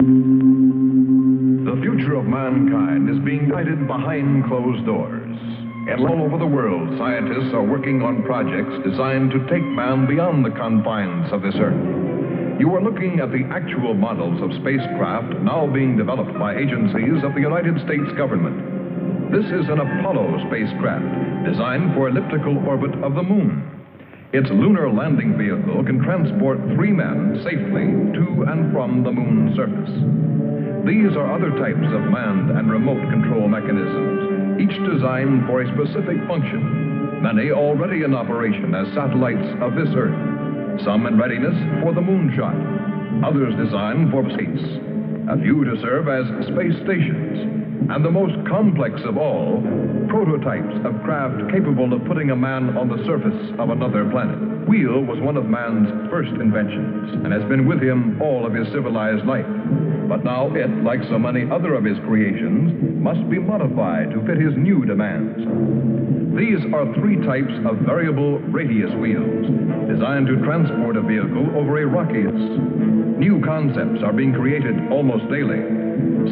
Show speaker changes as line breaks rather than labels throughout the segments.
The future of mankind is being guided behind closed doors. And all over the world, scientists are working on projects designed to take man beyond the confines of this Earth. You are looking at the actual models of spacecraft now being developed by agencies of the United States government. This is an Apollo spacecraft designed for elliptical orbit of the moon. Its lunar landing vehicle can transport 3 men safely to and from the moon's surface. These are other types of manned and remote control mechanisms, each designed for a specific function, many already in operation as satellites of this Earth, some in readiness for the moonshot, others designed for space, a few to serve as space stations, and the most complex of all, prototypes of craft capable of putting a man on the surface of another planet. Wheel was one of man's first inventions and has been with him all of his civilized life. But now it, like so many other of his creations, must be modified to fit his new demands. These are 3 types of variable radius wheels, designed to transport a vehicle over a rocky. New concepts are being created almost daily.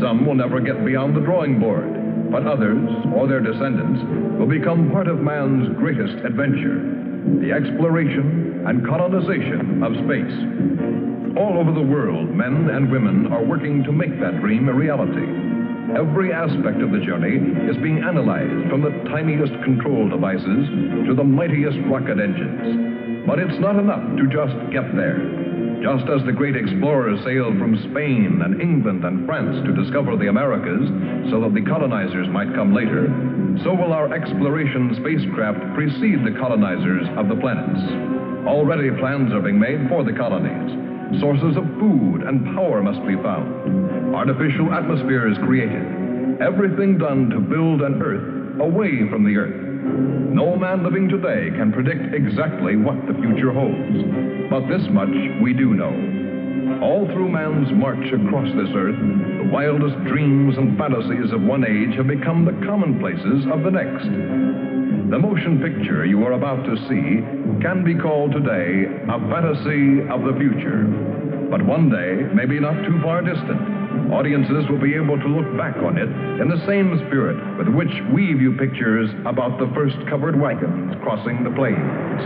Some will never get beyond the drawing board, but others, or their descendants, will become part of man's greatest adventure, the exploration and colonization of space. All over the world, men and women are working to make that dream a reality. Every aspect of the journey is being analyzed, from the tiniest control devices to the mightiest rocket engines. But it's not enough to just get there. Just as the great explorers sailed from Spain and England and France to discover the Americas so that the colonizers might come later, so will our exploration spacecraft precede the colonizers of the planets. Already plans are being made for the colonies. Sources of food and power must be found. Artificial atmospheres created. Everything done to build an Earth away from the Earth. No man living today can predict exactly what the future holds. But this much we do know. All through man's march across this Earth, the wildest dreams and fantasies of one age have become the commonplaces of the next. The motion picture you are about to see can be called today a fantasy of the future. But one day, maybe not too far distant, audiences will be able to look back on it in the same spirit with which we view pictures about the first covered wagons crossing the plains.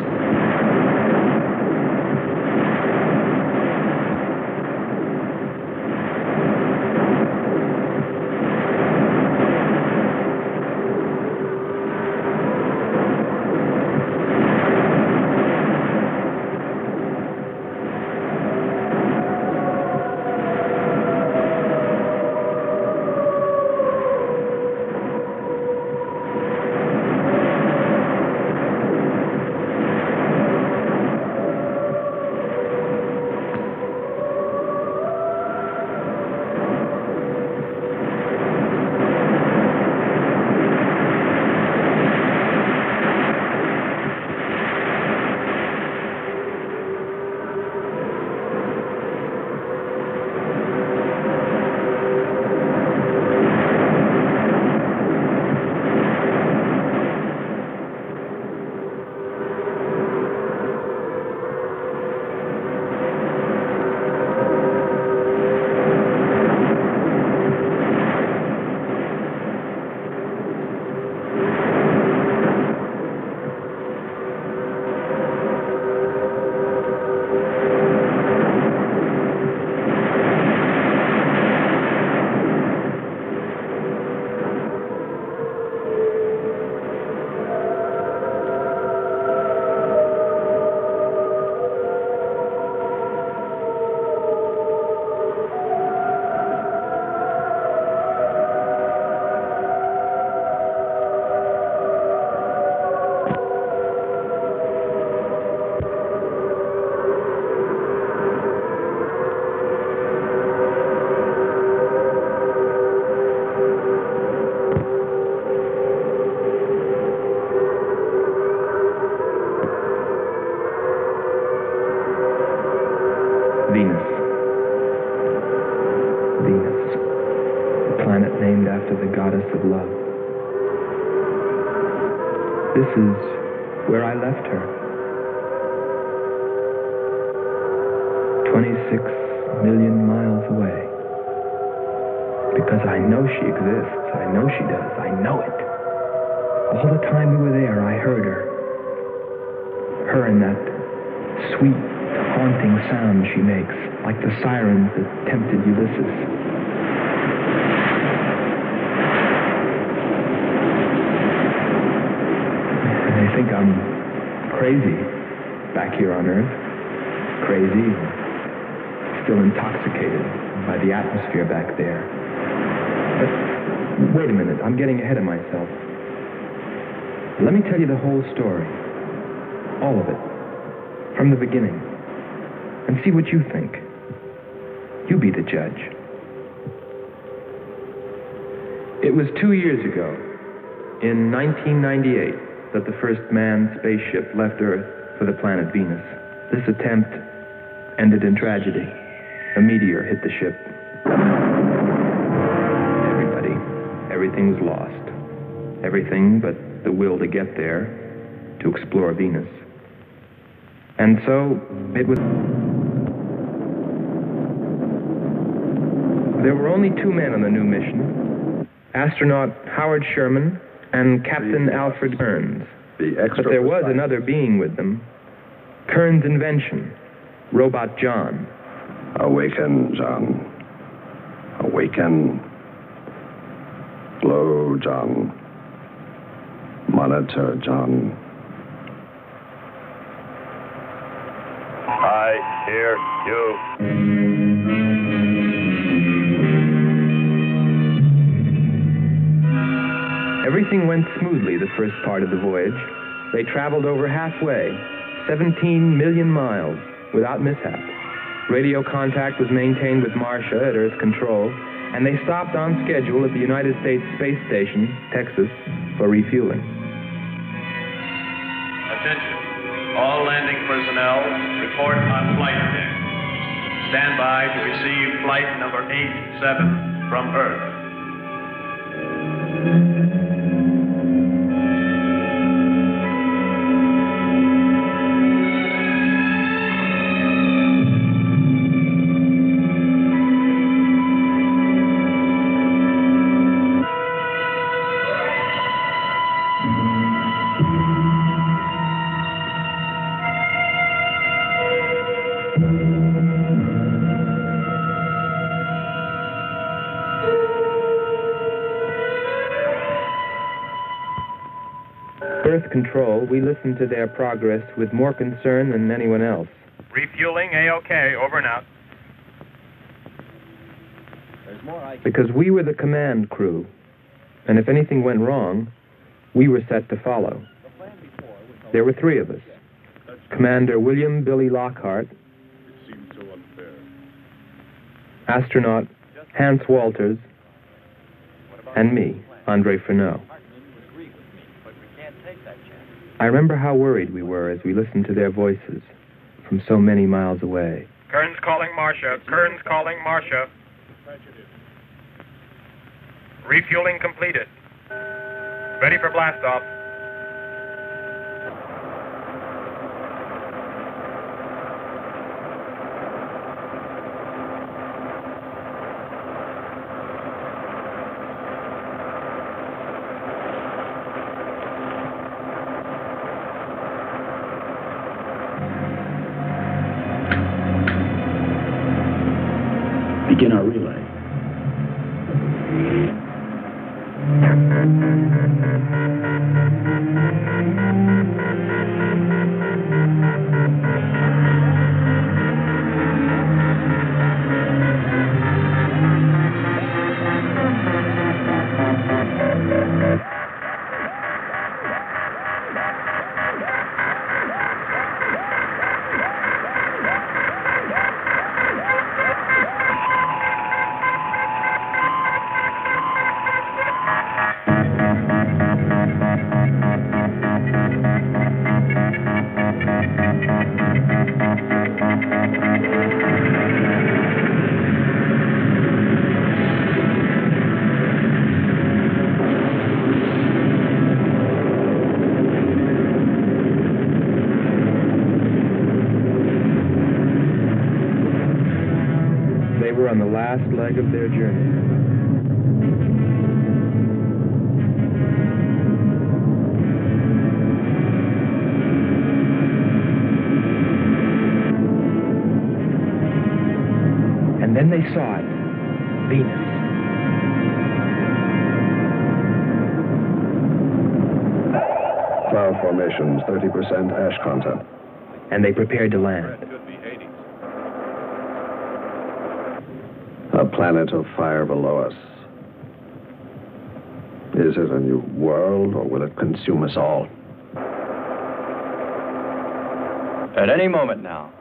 This is where I left her. 26 million miles away. Because I know she exists. I know she does. I know it. All the time we were there, I heard her. Her and that sweet, haunting sound she makes, like the sirens that tempted Ulysses. They think I'm crazy back here on Earth. Crazy, still intoxicated by the atmosphere back there. But wait a minute, I'm getting ahead of myself. Let me tell you the whole story. All of it. From the beginning. And see what you think. You be the judge. It was 2 years ago, in 1998, that the first manned spaceship left Earth for the planet Venus. This attempt ended in tragedy. A meteor hit the ship. Everything was lost. Everything but the will to get there, to explore Venus. And so, it was... There were only 2 men on the new mission, astronaut Howard Sherman and Captain Alfred Kearns. But there was another being with them, Kearns' invention, Robot John.
Awaken, John. Awaken. Glow, John. Monitor, John.
I hear you.
Everything went smoothly the first part of the voyage. They traveled over halfway, 17 million miles, without mishap. Radio contact was maintained with Marcia at Earth Control, and they stopped on schedule at the United States Space Station, Texas, for refueling.
Attention. All landing personnel, report on flight deck. Stand by to receive flight number 87 from Earth.
Earth Control, we listened to their progress with more concern than anyone else.
Refueling A-OK, over and out.
Because we were the command crew, and if anything went wrong, we were set to follow. There were 3 of us. Commander William Billy Lockhart, astronaut Hans Walters, and me, Andre Furneaux. I remember how worried we were as we listened to their voices from so many miles away.
Kearns calling Marcia. Kearns calling Marcia. Refueling completed. Ready for blastoff.
Begin our relay.
On the last leg of their journey. And then they saw it. Venus.
Cloud formations, 30% ash content.
And they prepared to land.
A planet of fire below us. Is it a new world, or will it consume us all?
At any moment now.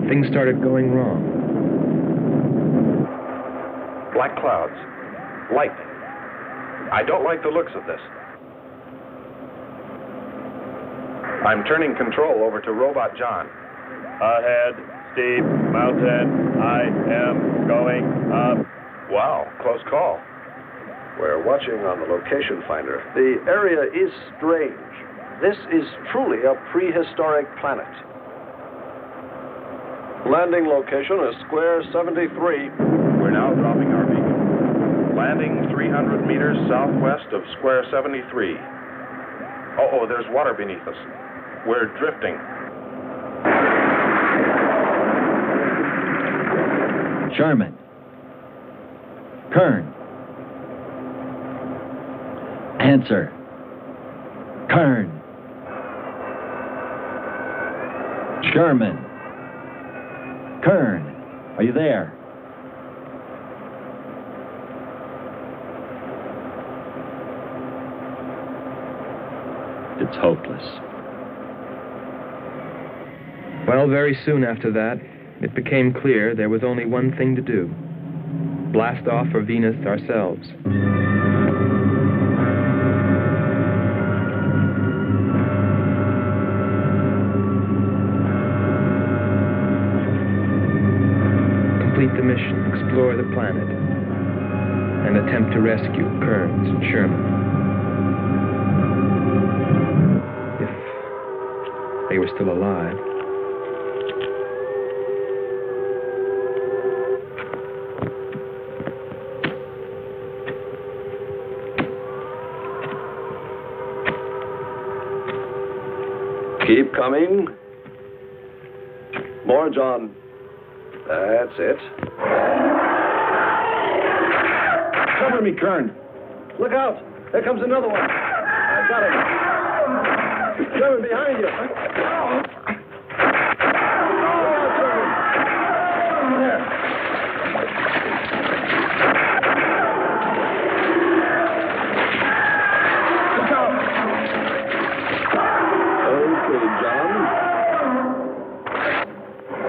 Things started going wrong.
Black clouds. Lightning. I don't like the looks of this. I'm turning control over to Robot John.
Ahead, steep mountain. I am going up.
Wow, close call. We're watching on the location finder. The area is strange. This is truly a prehistoric planet. Landing location is square 73.
We're now dropping our beacon. Landing 300 meters southwest of square 73. Oh, there's water beneath us. We're drifting.
Sherman. Kern. Answer. Kern. Sherman. Kern, are you there? It's hopeless.
Well, very soon after that, it became clear there was only one thing to do. Blast off for Venus ourselves. Complete the mission, explore the planet, and attempt to rescue Kearns and Sherman. If they were still alive.
Keep coming. More, John. That's it. Cover me, Kern. Look out. There comes another one. I got him. Sherman, behind you. Oh, Sherman. There. Look out. Okay, John.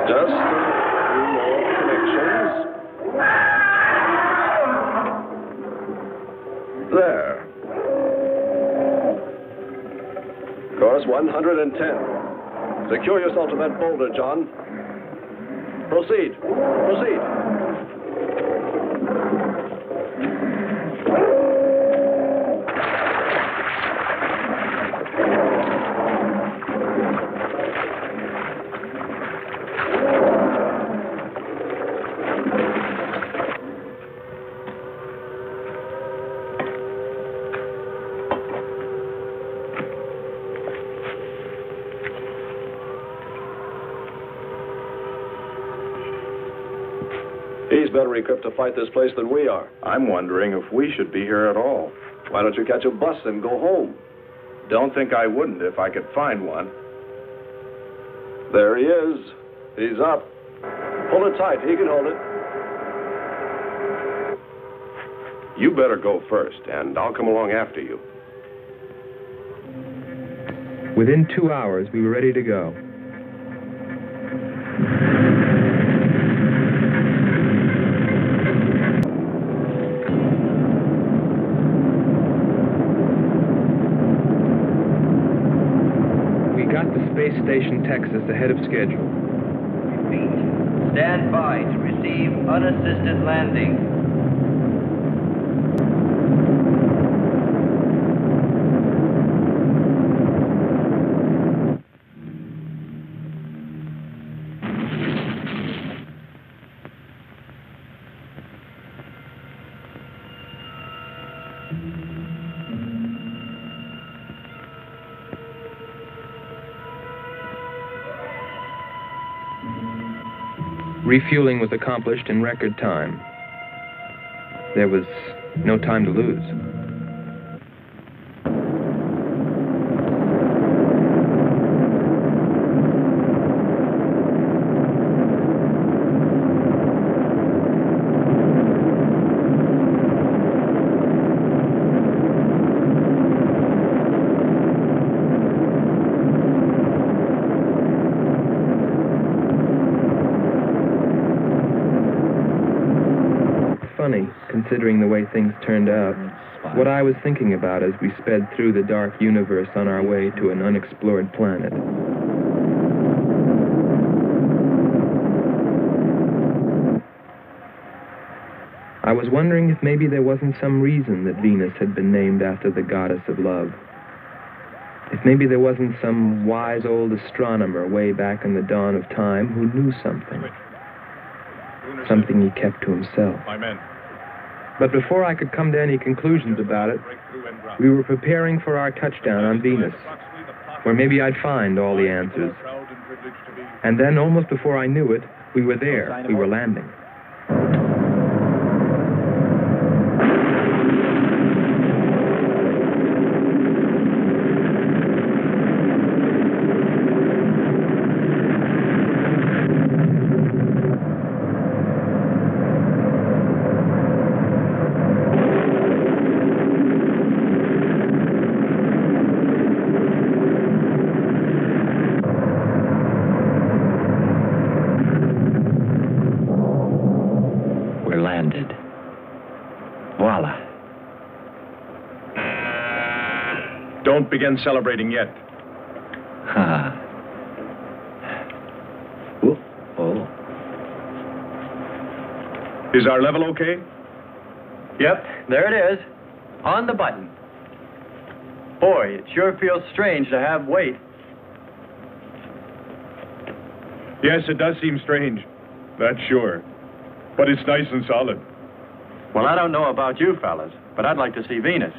Just a few more connections. There. Course 110. Secure yourself to that boulder, John. Proceed. Proceed. He's better equipped to fight this place than we are.
I'm wondering if we should be here at all.
Why don't you catch a bus and go home?
Don't think I wouldn't if I could find one.
There he is. He's up. Hold it tight. He can hold it. You better go first, and I'll come along after you.
Within 2 hours, we were ready to go. We got to Space Station, Texas, ahead of schedule.
Repeat. Stand by to receive unassisted landing.
Refueling was accomplished in record time. There was no time to lose. Funny, considering the way things turned out, what I was thinking about as we sped through the dark universe on our way to an unexplored planet. I was wondering if maybe there wasn't some reason that Venus had been named after the goddess of love. If maybe there wasn't some wise old astronomer way back in the dawn of time who knew something. Something he kept to himself.
My men.
But before I could come to any conclusions about it, we were preparing for our touchdown on Venus, where maybe I'd find all the answers. And then, almost before I knew it, we were there. We were landing.
Voila.
Don't begin celebrating yet.
Ha. Oh.
Is our level okay?
Yep, there it is. On the button. Boy, it sure feels strange to have weight.
Yes, it does seem strange. That's sure. But it's nice and solid.
Well, I don't know about you fellas, but I'd like to see Venus.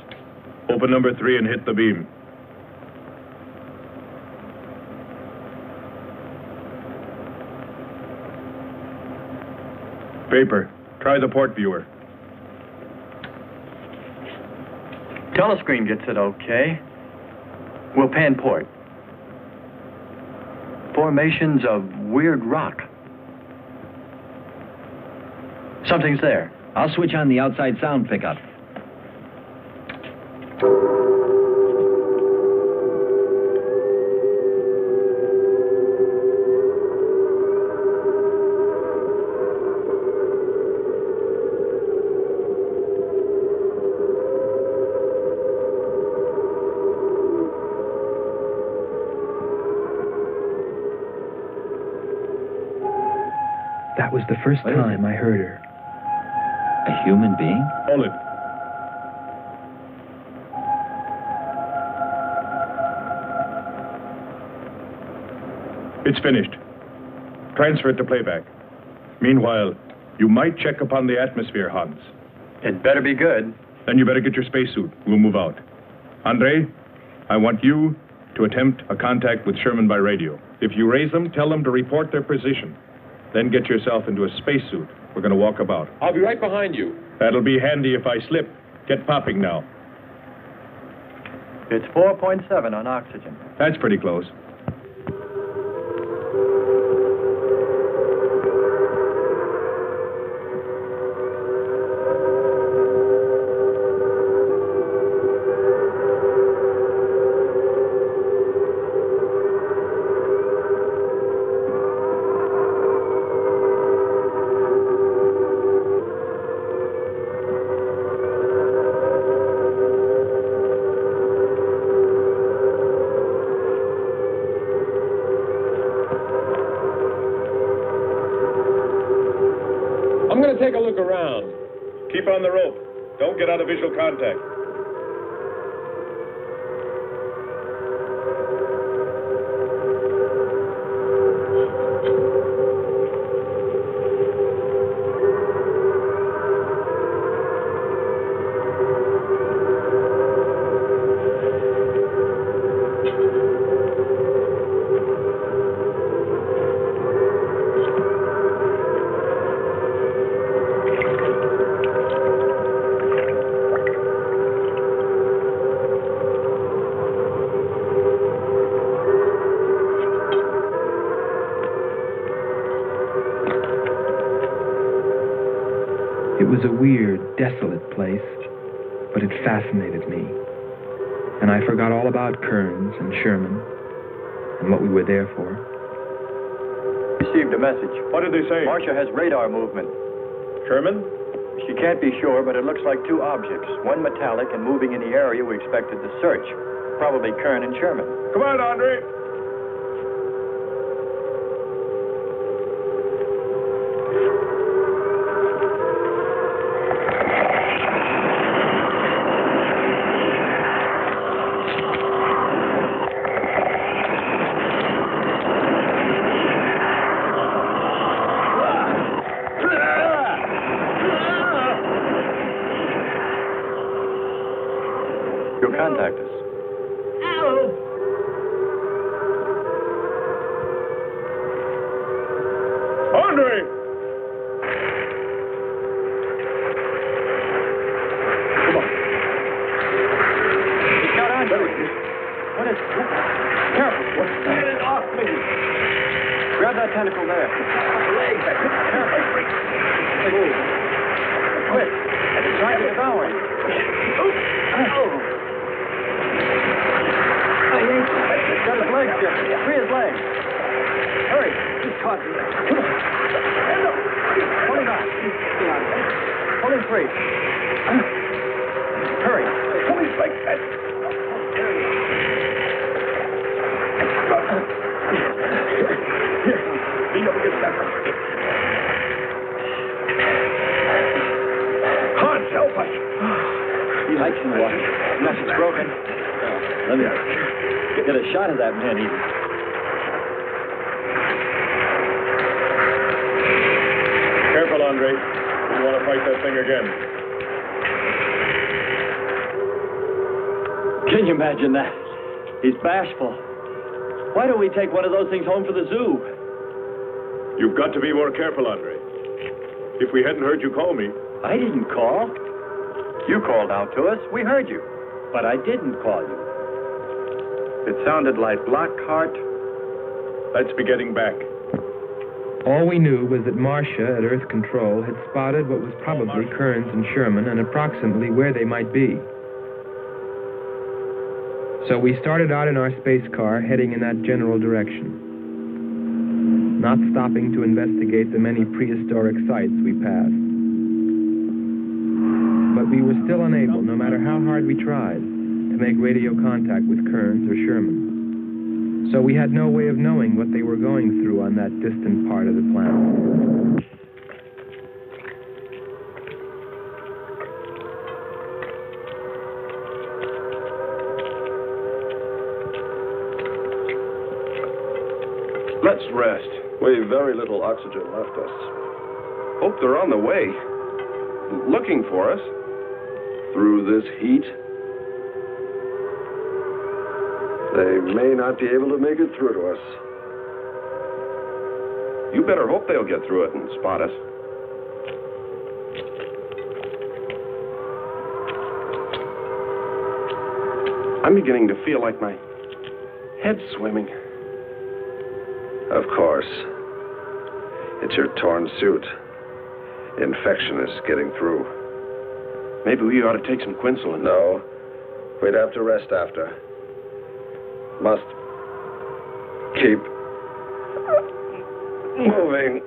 Open number 3 and hit the beam. Paper, try the port viewer.
Telescreen gets it okay. We'll pan port. Formations of weird rock. Something's there.
I'll switch on the outside sound pickup.
That was the first time I heard her.
A human being?
Hold it. It's finished. Transfer it to playback. Meanwhile, you might check upon the atmosphere, Hans.
It better be good.
Then you better get your spacesuit. We'll move out. Andre, I want you to attempt a contact with Sherman by radio. If you raise them, tell them to report their position. Then get yourself into a spacesuit. We're going to walk about.
I'll be right behind you.
That'll be handy if I slip. Get popping now.
It's 4.7 on oxygen.
That's pretty close. Keep on the rope. Don't get out of visual contact.
It was a weird, desolate place, but it fascinated me. And I forgot all about Kearns and Sherman and what we were there for.
Received a message.
What did they say?
Marcia has radar movement.
Sherman?
She can't be sure, but it looks like two objects. One metallic and moving in the area we expected to search. Probably Kern and Sherman.
Come on, Andre.
You'll contact us.
Andre!
Come on. He's got Andre. What is... Careful. Get it off me. Grab that tentacle there. Leg. Careful. Move. Quick. It's trying to devour him. He's got his legs, Jim. Free his legs. Hurry. He's caught. Come on. Pull him out. Pull him free. Hurry. Pull him like that. Here. Lean over against that. Hans, help us.
He likes in the water.
Nothing's broken.
Let me get a shot of that man eater.
Careful, Andre. You want to fight that thing again.
Can you imagine that? He's bashful. Why don't we take one of those things home for the zoo?
You've got to be more careful, Andre. If we hadn't heard you call me...
I didn't call.
You called out to us. We heard you.
But I didn't call you.
It sounded like Lockhart.
Let's be getting back.
All we knew was that Marcia at Earth Control had spotted what was probably Kearns and Sherman and approximately where they might be. So we started out in our space car, heading in that general direction, not stopping to investigate the many prehistoric sites we passed. But we were still unable, no matter how hard we tried, to make radio contact with Kearns or Sherman. So we had no way of knowing what they were going through on that distant part of the planet.
Let's rest. We've very little oxygen left us. Hope they're on the way. Looking for us. Through this heat. They may not be able to make it through to us. You better hope they'll get through it and spot us. I'm beginning to feel like my head's swimming. Of course. It's your torn suit. Infection is getting through. Maybe we ought to take some quinsulin. No. We'd have to rest after. Must keep moving.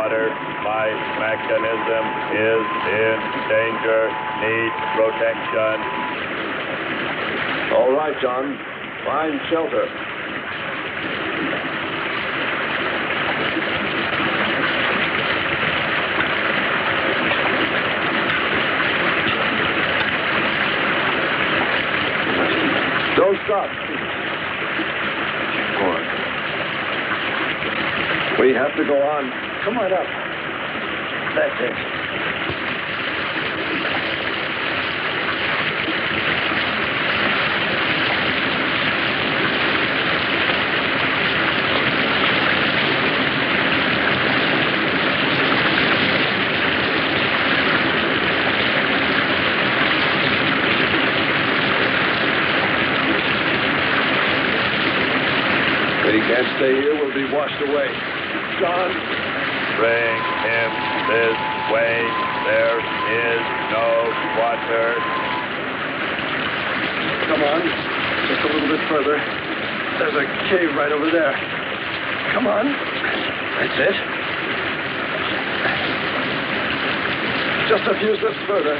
water. My mechanism is in danger. Need protection.
All right, John. Find shelter. Don't stop. Go on. We have to go on. Come on up.
That's it.
We can't stay here. We'll be washed away. John.
Bring him this way. There is no water.
Come on. Just a little bit further. There's a cave right over there. Come on. That's it. Just a few steps further.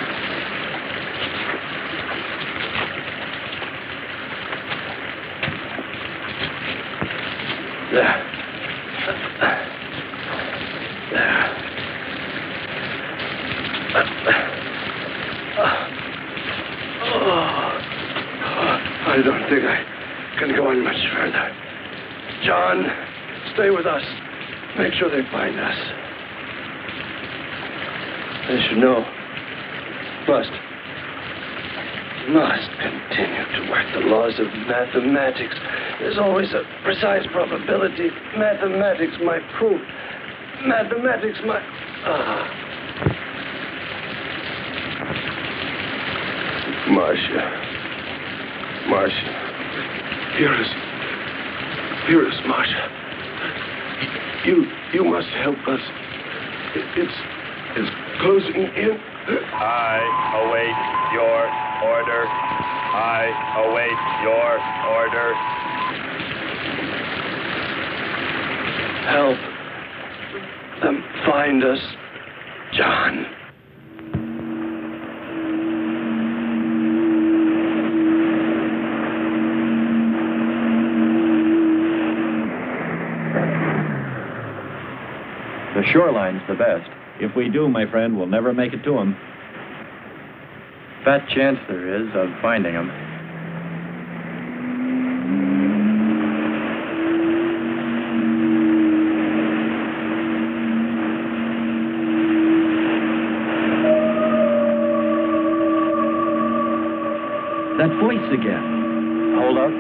There. I don't think I can go on much further. John, stay with us. Make sure they find us. They should know. Must continue to work the laws of mathematics. There's always a precise probability. Mathematics might prove. Mathematics might... Marcia. Hear us, Marcia. You must help us. It's closing in.
I await your order. I await your order.
Help them find us, John.
The shoreline's the best. If we do, my friend, we'll never make it to them. Fat chance there is of finding them. That voice again. Hold up.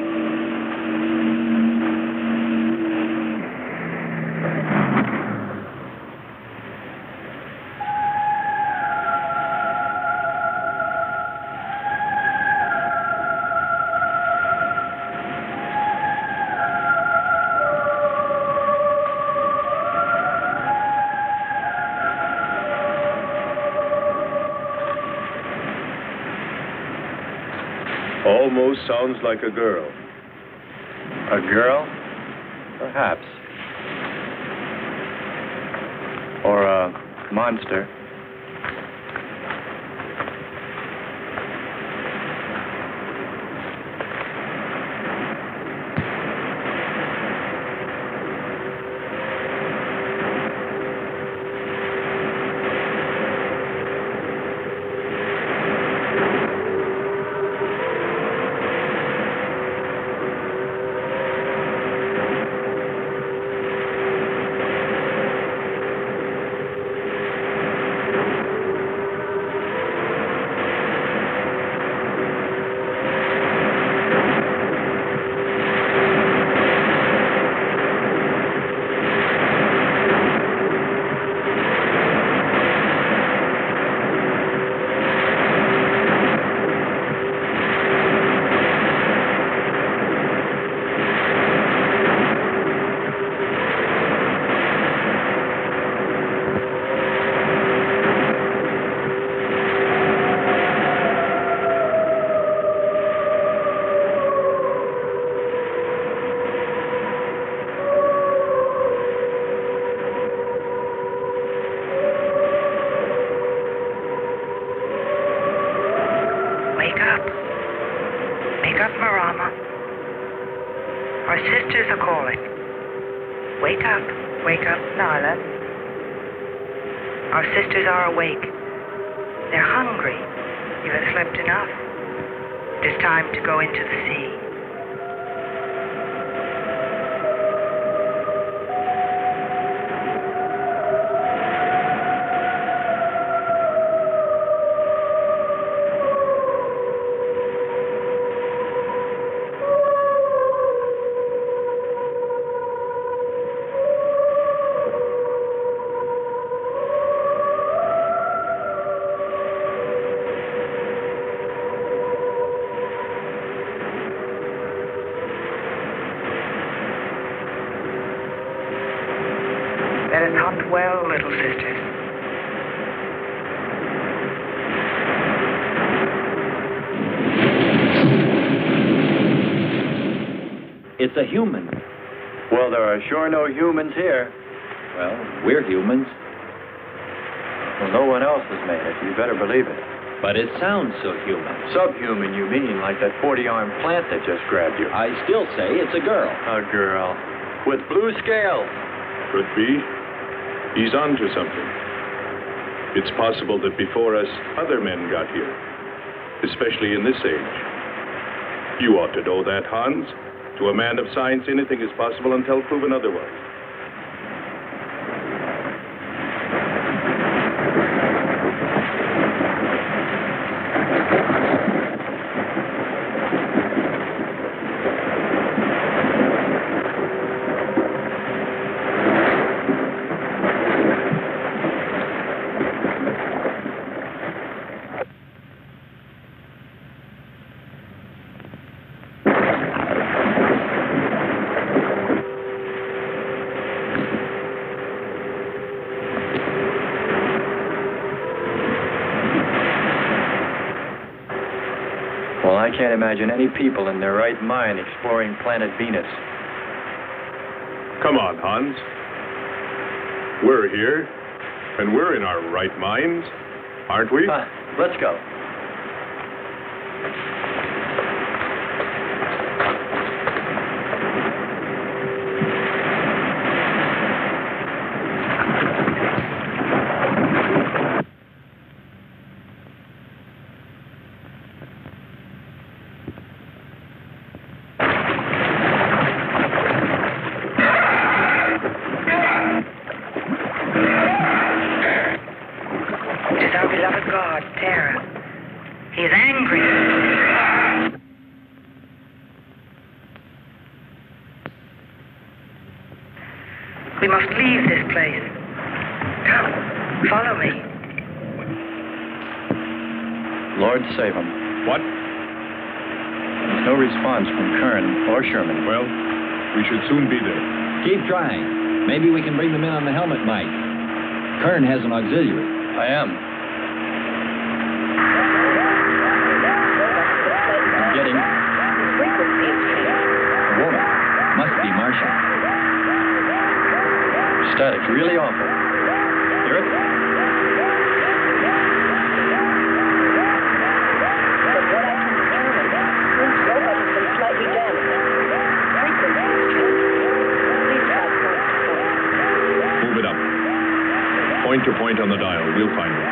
Almost sounds like a girl.
A girl? Perhaps. Or a monster.
sisters are calling. Wake up, Nyla. Our sisters are awake. They're hungry. You have slept enough. It is time to go into the sea. Let us hunt well, little sisters.
It's a human. Well, there are sure no humans here.
Well, we're humans.
Well, no one else has made it. You better believe it.
But it sounds so human.
Subhuman, you mean, like that 40-armed plant that just grabbed you.
I still say it's a girl.
A girl. With blue scales.
Could be. He's on to something. It's possible that before us, other men got here, especially in this age. You ought to know that, Hans. To a man of science, anything is possible until proven otherwise.
I can't imagine any people in their right mind exploring planet Venus.
Come on, Hans. We're here, and we're in our right minds, aren't we?
Let's go.
We must leave this place. Come, follow me.
Lord save him.
What?
There's no response from Kern or Sherman.
Well, we should soon be there.
Keep trying. Maybe we can bring them in on the helmet mic. Kern has an auxiliary.
I am. I'm getting...
Frequency is changed.
A woman. Must be Martian.
Static's really awful. Hear it?
But what I can determine, Clint's robot has been slightly damaged. Frequency is changed. Please try point to point.
Move it up. Point to point on the dial. We'll find it.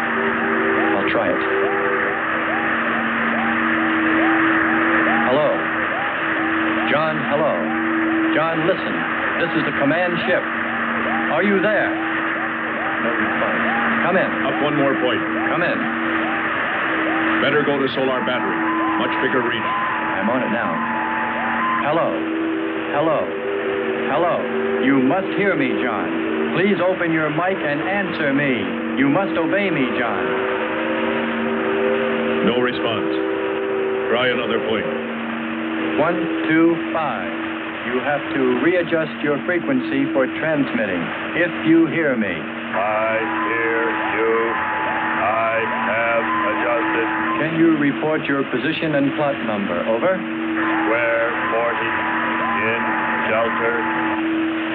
I'll try it. Hello. John, hello. John, listen. This is the command ship. Are you there? No response. Come in.
Up one more point.
Come in.
Better go to solar battery. Much bigger reach.
I'm on it now. Hello. Hello. Hello. You must hear me, John. Please open your mic and answer me. You must obey me, John.
No response. Try another point.
1, 2, 5. You have to readjust your frequency for transmitting, if you hear me.
I hear you. I have adjusted.
Can you report your position and plot number? Over.
Square 40 in shelter.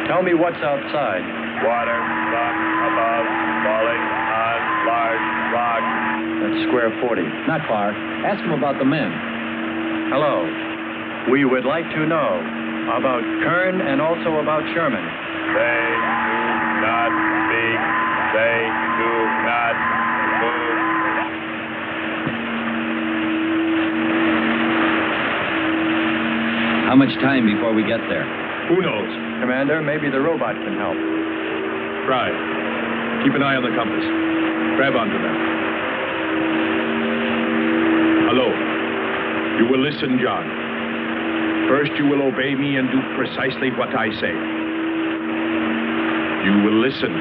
Tell me what's outside.
Water, sun above, falling on large rock.
That's square 40.
Not far. Ask him about the men.
Hello. We would like to know, about Kern and also about Sherman.
They do not speak. They do not move.
How much time before we get there?
Who knows?
Commander, maybe the robot can help.
Try. Keep an eye on the compass. Grab onto them. Hello. You will listen, John. First, you will obey me and do precisely what I say. You will listen.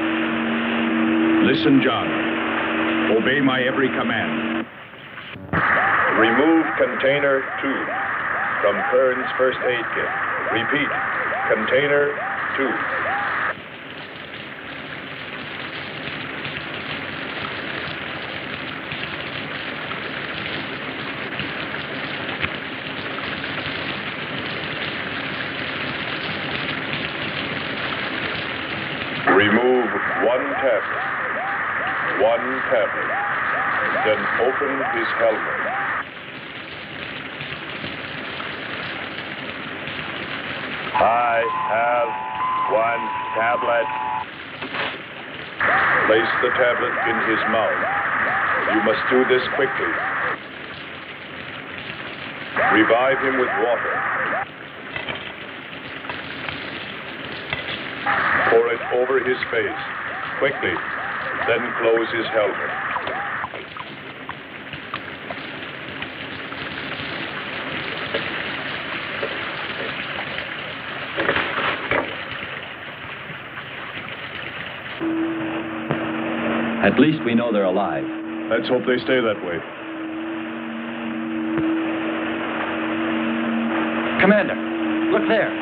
Listen, John. Obey my every command.
Remove container 2 from Kern's first aid kit. Repeat, container 2. Remove one tablet. One tablet. Then open his helmet. I have one tablet. Place the tablet in his mouth. You must do this quickly. Revive him with water. Pour it over his face. Quickly. Then close his helmet.
At least we know they're alive.
Let's hope they stay that way.
Commander, look there.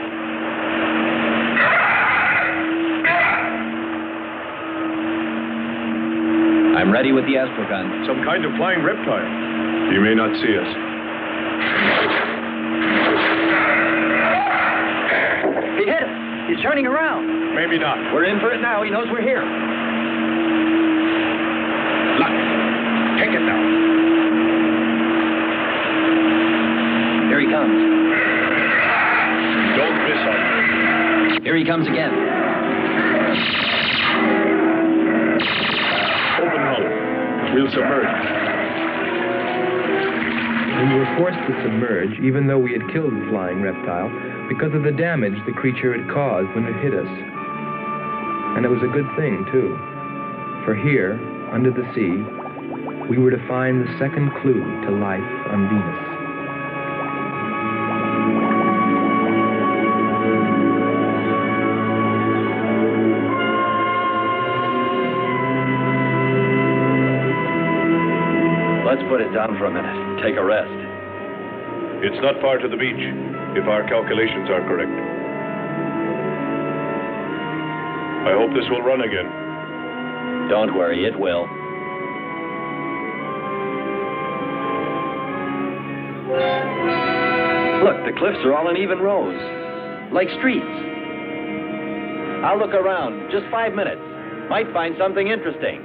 I'm ready with the astrogun.
Some kind of flying reptile.
He may not see us.
He hit us. He's turning around.
Maybe not.
We're in for it now. He knows we're here.
Look. Take it now.
Here he comes.
Don't miss him.
Here he comes again.
Open hull. We'll submerge.
We were forced to submerge, even though we had killed the flying reptile, because of the damage the creature had caused when it hit us. And it was a good thing, too. For here, under the sea, we were to find the second clue to life on Venus.
Let's put it down for a minute. Take a rest.
It's not far to the beach, if our calculations are correct. I hope this will run again.
Don't worry, it will. Look, the cliffs are all in even rows, like streets. I'll look around. Just 5 minutes. Might find something interesting.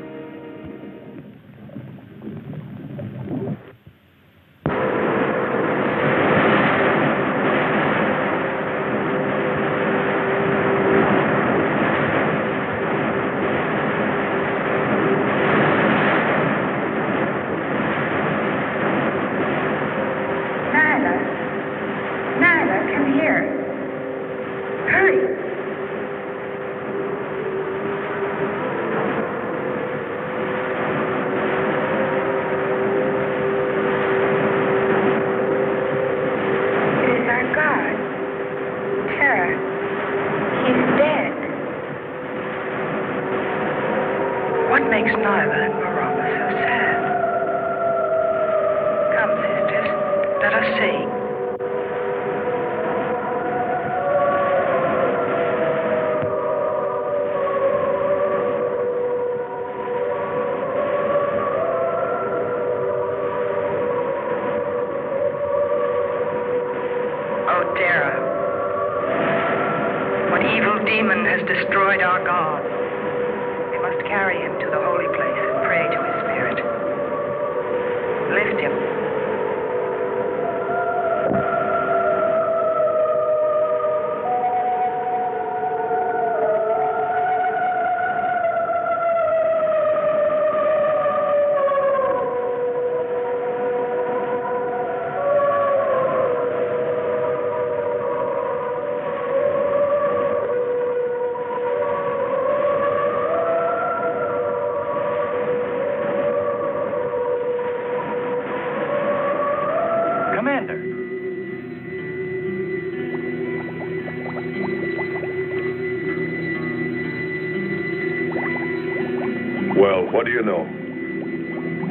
Well, what do you know?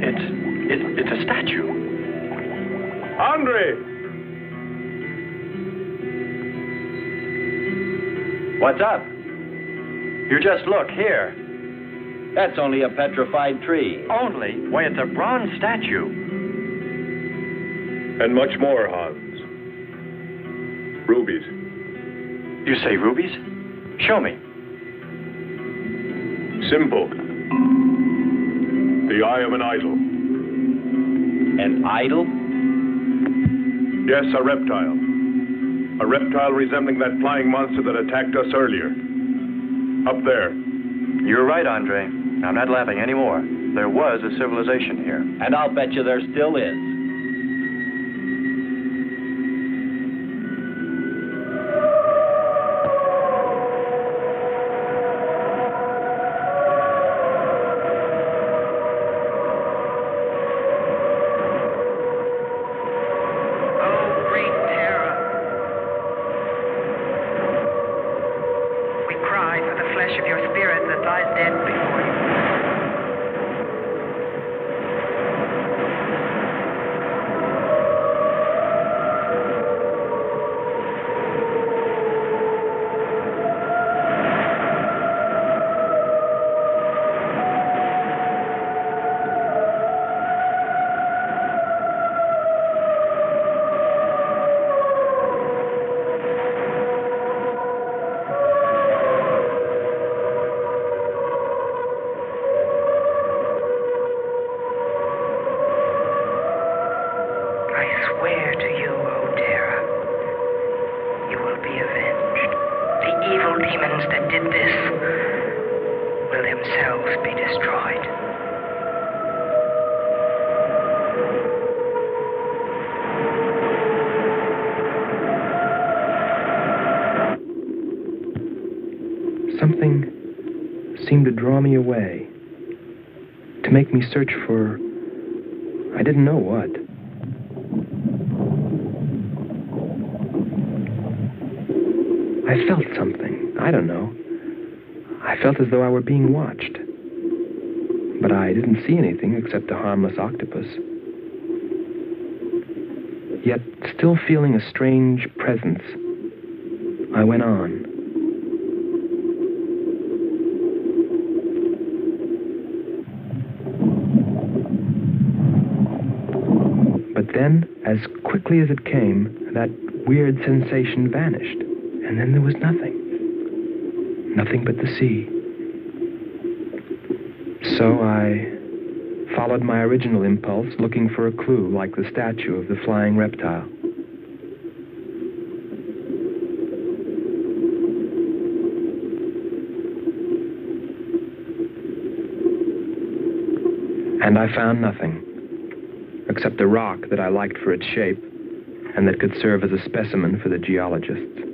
It's a statue.
Andre!
What's up? You just look here. That's only a petrified tree.
Only? Why, it's a bronze statue.
And much more, Hans. Rubies.
You say rubies? Show me.
Simple. The eye of an idol.
An idol?
Yes, a reptile. A reptile resembling that flying monster that attacked us earlier. Up there.
You're right, Andre. I'm not laughing anymore. There was a civilization here.
And I'll bet you there still is.
Something seemed to draw me away, to make me search for, I didn't know what. I felt something, I don't know. I felt as though I were being watched. But I didn't see anything except a harmless octopus. Yet, still feeling a strange presence, I went on. But then, as quickly as it came, that weird sensation vanished. And then there was nothing. Nothing but the sea. So I followed my original impulse, looking for a clue like the statue of the flying reptile. And I found nothing, except a rock that I liked for its shape and that could serve as a specimen for the geologists.